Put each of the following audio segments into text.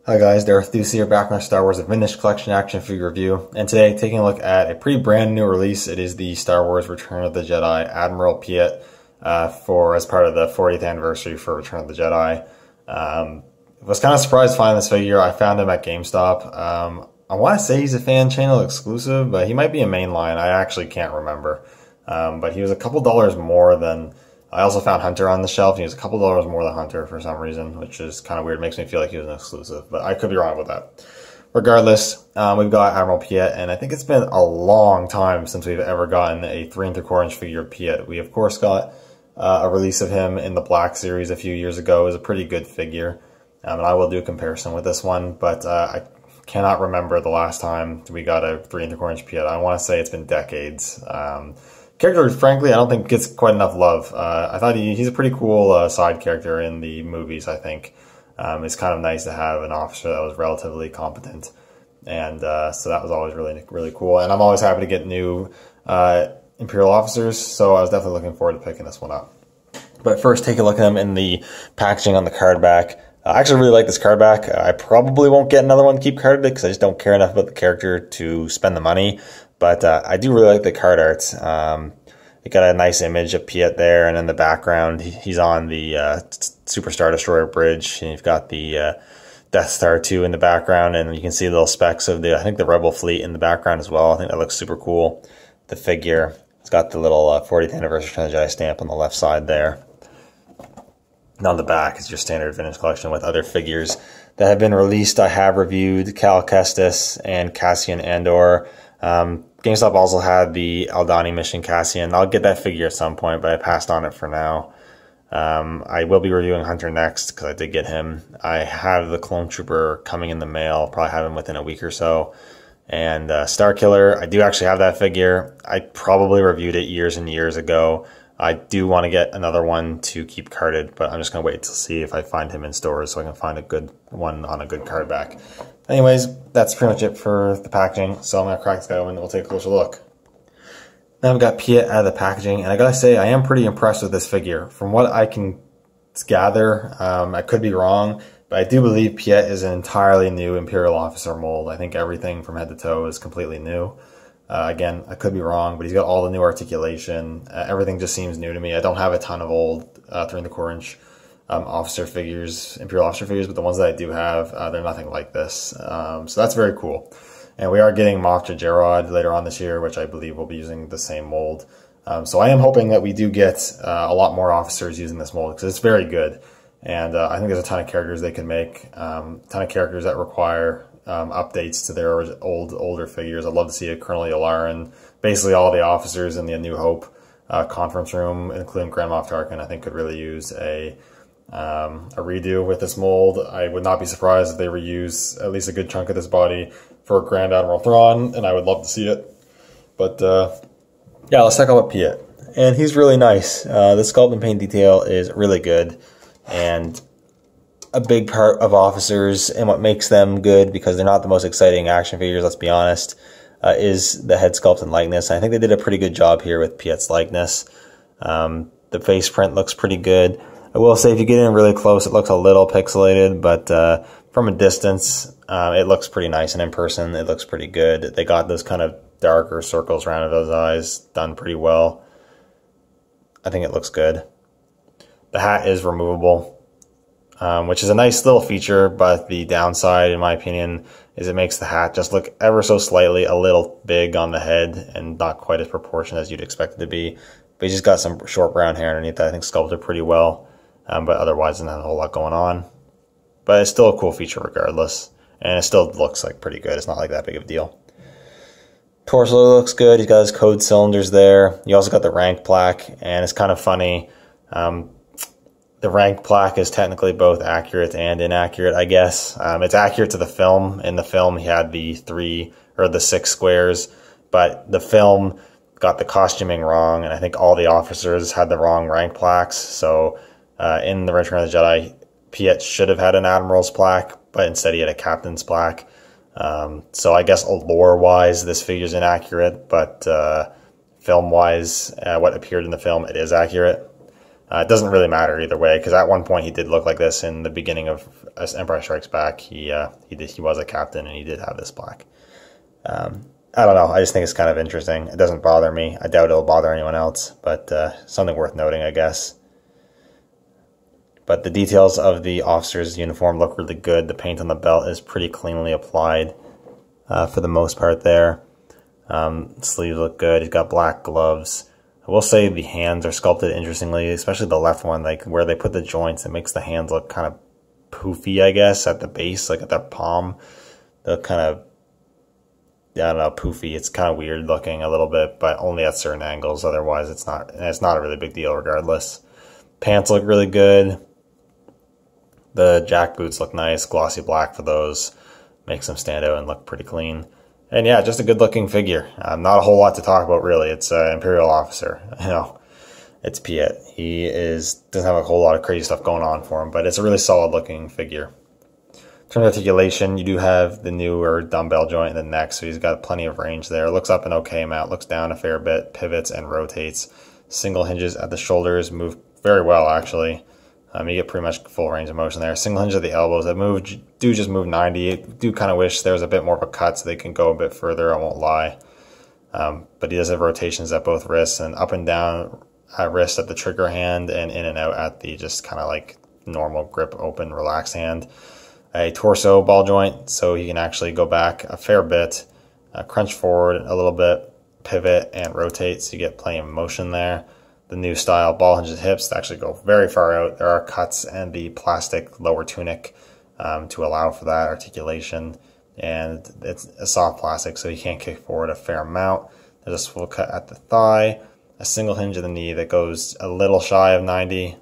Hi guys, Darth Deuce here, back on our Star Wars Vintage Collection action figure review, and today taking a look at a pretty brand new release. It is the Star Wars Return of the Jedi Admiral Piett as part of the 40th anniversary for Return of the Jedi. Was kind of surprised to find this figure. I found him at GameStop. I want to say he's a fan channel exclusive, but he might be a mainline. I actually can't remember. But he was a couple dollars more than... I also found Hunter on the shelf. He was a couple dollars more than Hunter for some reason, which is kind of weird. It makes me feel like he was an exclusive, but I could be wrong with that. Regardless, we've got Admiral Piett, and I think it's been a long time since we've ever gotten a 3 3/4 inch figure of Piett. We, of course, got a release of him in the Black series a few years ago. It was a pretty good figure, and I will do a comparison with this one, but I cannot remember the last time we got a 3 3/4 inch Piett. I want to say it's been decades. Character, frankly, I don't think gets quite enough love. I thought he's a pretty cool side character in the movies, I think. It's kind of nice to have an officer that was relatively competent. And so that was always really, really cool. And I'm always happy to get new Imperial officers, so I was definitely looking forward to picking this one up. But first, take a look at them in the packaging on the card back. I actually really like this card back. I probably won't get another one to keep carded because I just don't care enough about the character to spend the money. But I do really like the card art. You got a nice image of Piett there, and in the background, he's on the Super Star Destroyer bridge, and you've got the Death Star 2 in the background, and you can see little specks of I think the Rebel fleet in the background as well. I think that looks super cool. The figure, it's got the little 40th anniversary Return of the Jedi stamp on the left side there. And on the back is your standard vintage collection with other figures that have been released. I have reviewed Cal Kestis and Cassian Andor. GameStop also had the Aldhani Mission Cassian. I'll get that figure at some point, but I passed on it for now. I will be reviewing Hunter next because I did get him. I have the Clone Trooper coming in the mail. Probably have him within a week or so. And Star Killer, I do actually have that figure. I probably reviewed it years and years ago. I do want to get another one to keep carded, but I'm just going to wait to see if I find him in stores so I can find a good one on a good card back. Anyways, that's pretty much it for the packaging, so I'm going to crack this guy open and we'll take a closer look. Now we've got Piett out of the packaging, and I gotta say, I am pretty impressed with this figure. From what I can gather, I could be wrong, but I do believe Piett is an entirely new Imperial officer mold. I think everything from head to toe is completely new. Again, I could be wrong, but he's got all the new articulation. Everything just seems new to me. I don't have a ton of old 3 1/4 inch officer figures, Imperial officer figures, but the ones that I do have, they're nothing like this. So that's very cool. And we are getting Moff Jerjerrod later on this year, which I believe will be using the same mold. So I am hoping that we do get a lot more officers using this mold because it's very good. And I think there's a ton of characters they can make, a ton of characters that require updates to their older figures. I'd love to see a Colonel Yularen, basically all the officers in the A New Hope conference room, including Grand Moff Tarkin. I think could really use a redo with this mold. I would not be surprised if they reuse at least a good chunk of this body for Grand Admiral Thrawn, and I would love to see it. But yeah, let's talk about Piett. And he's really nice. The sculpt and paint detail is really good, and a big part of officers and what makes them good, because they're not the most exciting action figures, let's be honest, is the head sculpt and likeness. And I think they did a pretty good job here with Piett's likeness. The face print looks pretty good. I will say if you get in really close, it looks a little pixelated, but from a distance, it looks pretty nice, and in person, it looks pretty good. They got those kind of darker circles around those eyes done pretty well. I think it looks good. The hat is removable, which is a nice little feature, but the downside, in my opinion, is it makes the hat just look ever so slightly a little big on the head and not quite as proportionate as you'd expect it to be. But he's just got some short brown hair underneath that I think sculpted pretty well. But otherwise, there's not a whole lot going on. But it's still a cool feature regardless. And it still looks like pretty good. It's not like that big of a deal. Torso looks good. He's got his code cylinders there. You also got the rank plaque. And it's kind of funny. The rank plaque is technically both accurate and inaccurate, I guess. It's accurate to the film. In the film, he had the 6 squares. But the film got the costuming wrong. And I think all the officers had the wrong rank plaques. So in the Return of the Jedi, Piett should have had an Admiral's plaque, but instead he had a Captain's plaque. So I guess lore-wise, this figure's inaccurate, but film-wise, what appeared in the film, it is accurate. It doesn't really matter either way, because at one point he did look like this in the beginning of Empire Strikes Back. He was a captain and he did have this black. I don't know. I just think it's kind of interesting. It doesn't bother me. I doubt it'll bother anyone else, but something worth noting, I guess. But the details of the officer's uniform look really good. The paint on the belt is pretty cleanly applied for the most part there. Sleeves look good. He's got black gloves. I will say the hands are sculpted interestingly, especially the left one, like where they put the joints. It makes the hands look kind of poofy, I guess, at the base, like at their palm. They're kind of, I don't know, poofy. It's kind of weird looking a little bit, but only at certain angles. Otherwise, it's not a really big deal regardless. Pants look really good. The jack boots look nice, glossy black for those. Makes them stand out and look pretty clean. And yeah, just a good looking figure. Not a whole lot to talk about really. It's an Imperial officer. You know, it's Piett. He doesn't have a whole lot of crazy stuff going on for him, but it's a really solid looking figure. In terms of articulation, you do have the newer dumbbell joint in the neck, so he's got plenty of range there. Looks up an okay amount, looks down a fair bit, pivots and rotates. Single hinges at the shoulders move very well actually. You get pretty much full range of motion there. Single hinge at the elbows that just move 90. I do kind of wish there was a bit more of a cut so they can go a bit further, I won't lie. But he does have rotations at both wrists and up and down at wrist at the trigger hand and in and out at the just kind of like normal grip, open, relaxed hand. A torso ball joint so he can actually go back a fair bit, crunch forward a little bit, pivot and rotate so you get plenty of motion there. The new style ball hinges hips to actually go very far out. There are cuts and the plastic lower tunic to allow for that articulation. And it's a soft plastic, so you can't kick forward a fair amount. There's a swivel cut at the thigh, a single hinge at the knee that goes a little shy of 90,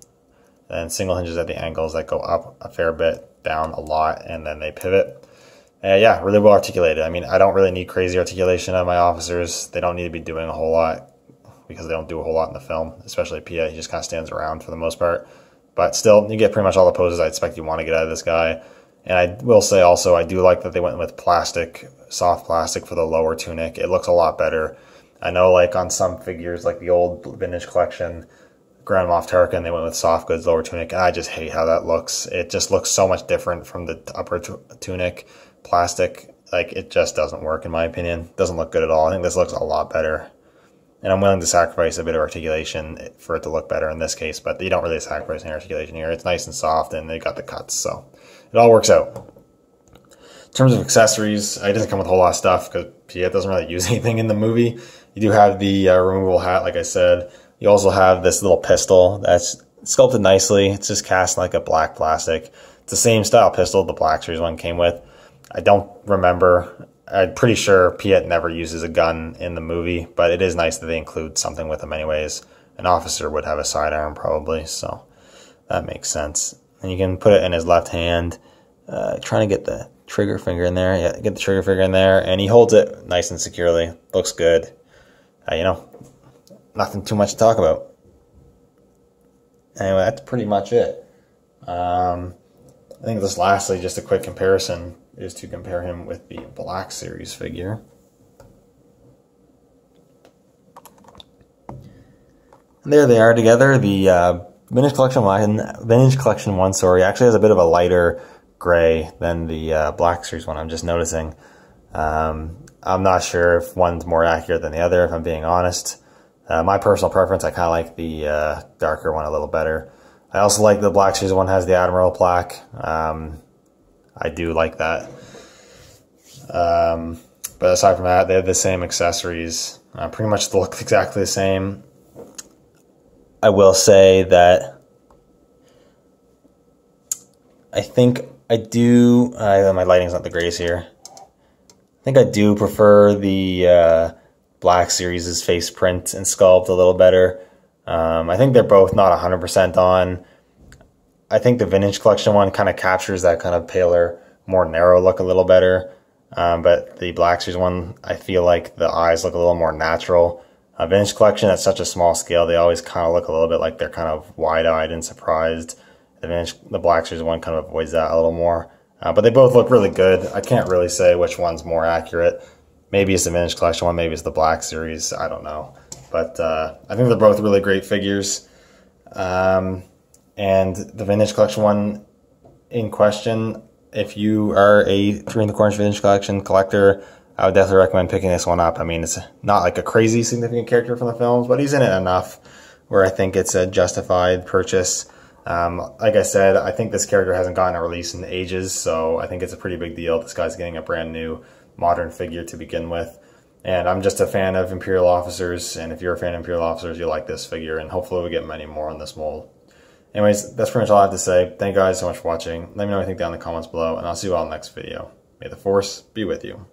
and single hinges at the ankles that go up a fair bit, down a lot, and then they pivot. Yeah, really well articulated. I mean, I don't really need crazy articulation of my officers. They don't need to be doing a whole lot, because they don't do a whole lot in the film, especially Piett. He just kind of stands around for the most part. But still, you get pretty much all the poses I expect you want to get out of this guy. And I will say also, I do like that they went with plastic, soft plastic for the lower tunic. It looks a lot better. I know like on some figures, like the old vintage collection, Grand Moff Tarkin, they went with soft goods, lower tunic, and I just hate how that looks. It just looks so much different from the upper tunic. Plastic, like it just doesn't work in my opinion. Doesn't look good at all. I think this looks a lot better. And I'm willing to sacrifice a bit of articulation for it to look better in this case, but you don't really sacrifice any articulation here. It's nice and soft, and they got the cuts, so it all works out. In terms of accessories, it doesn't come with a whole lot of stuff because Piett doesn't really use anything in the movie. You do have the removable hat, like I said. You also have this little pistol that's sculpted nicely. It's just cast like a black plastic. It's the same style pistol the Black Series one came with. I don't remember. I'm pretty sure Piett never uses a gun in the movie, but it is nice that they include something with him anyways. An officer would have a sidearm probably, so that makes sense. And you can put it in his left hand, trying to get the trigger finger in there. Yeah, get the trigger finger in there, and he holds it nice and securely. Looks good. You know, nothing too much to talk about. Anyway, that's pretty much it. I think this lastly, just a quick comparison, is to compare him with the Black Series figure. And there they are together. The Vintage Collection 1, actually has a bit of a lighter gray than the Black Series one, I'm just noticing. I'm not sure if one's more accurate than the other, if I'm being honest. My personal preference, I kind of like the darker one a little better. I also like the Black Series one has the Admiral plaque. I do like that. But aside from that, they have the same accessories. Pretty much look exactly the same. I will say that I think I do... my lighting's not the greatest here. I think I do prefer the Black Series' face print and sculpt a little better. I think they're both not 100% on. I think the Vintage Collection one kind of captures that kind of paler, more narrow look a little better. But the Black Series one, I feel like the eyes look a little more natural. Vintage Collection at such a small scale, they always kind of look a little bit like they're kind of wide-eyed and surprised. The Black Series one kind of avoids that a little more. But they both look really good. I can't really say which one's more accurate. Maybe it's the Vintage Collection one, maybe it's the Black Series, I don't know. But I think they're both really great figures. And the Vintage Collection one in question, if you are a 3 1/4 Vintage Collection collector, I would definitely recommend picking this one up. I mean, it's not like a crazy significant character from the films, but he's in it enough where I think it's a justified purchase. Like I said, I think this character hasn't gotten a release in ages, so I think it's a pretty big deal. This guy's getting a brand new modern figure to begin with. And I'm just a fan of Imperial officers, and if you're a fan of Imperial officers, you'll like this figure, and hopefully we get many more on this mold. Anyways, that's pretty much all I have to say. Thank you guys so much for watching. Let me know what you think down in the comments below, and I'll see you all in the next video. May the Force be with you.